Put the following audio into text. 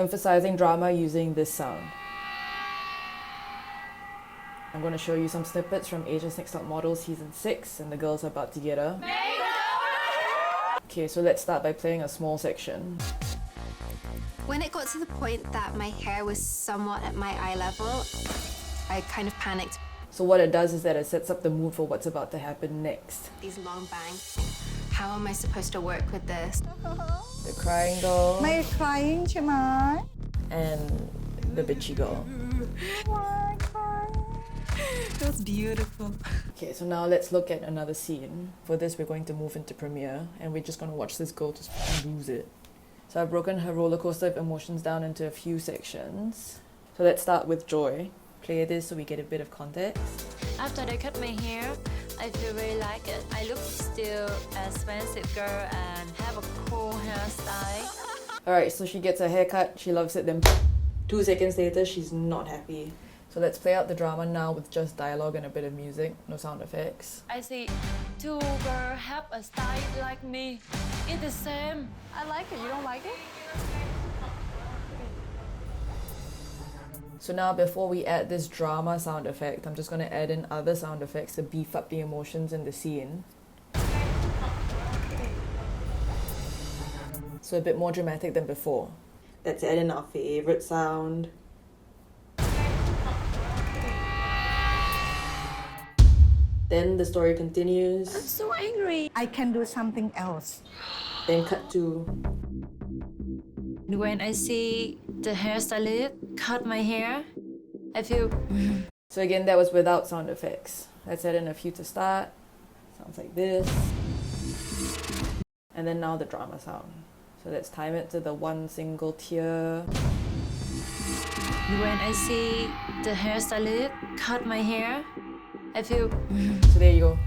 emphasizing drama using this sound. I'm going to show you some snippets from Asia's Next Top Model Season 6 and the girls are about together. Okay, so let's start by playing a small section. When it got to the point that my hair was somewhat at my eye level, I kind of panicked. So what it does is that it sets up the mood for what's about to happen next. These long bangs. How am I supposed to work with this? The crying girl ไม่ crying ใช่ไหม and the bitchy girl. Why crying? It was beautiful. Okay, so now let's look at another scene. For this, we're going to move into Premiere and we're just going to watch this girl just lose it. So I've broken her roller coaster of emotions down into a few sections. So let's start with Joy. Play this so we get a bit of context. After they cut my hair, I feel really like it. I look still a expensive girl and have a cool hairstyle. Alright, so she gets a haircut, she loves it, then 2 seconds later, she's not happy. So let's play out the drama now with just dialogue and a bit of music, no sound effects. I see two girls have a style like me. It's the same. I like it. You don't like it? So now before we add this drama sound effect, I'm just going to add in other sound effects to beef up the emotions in the scene. So a bit more dramatic than before. Let's add in our favorite sound. Then the story continues. I'm so angry. I can do something else. Then cut to When I see the hairstylist cut my hair, I feel So again, that was without sound effects. Let's add in a few to start. Sounds like this. And then now the drama sound. So let's time it to the one single tear. when I see the hairstylist cut my hair, I feel So there you go.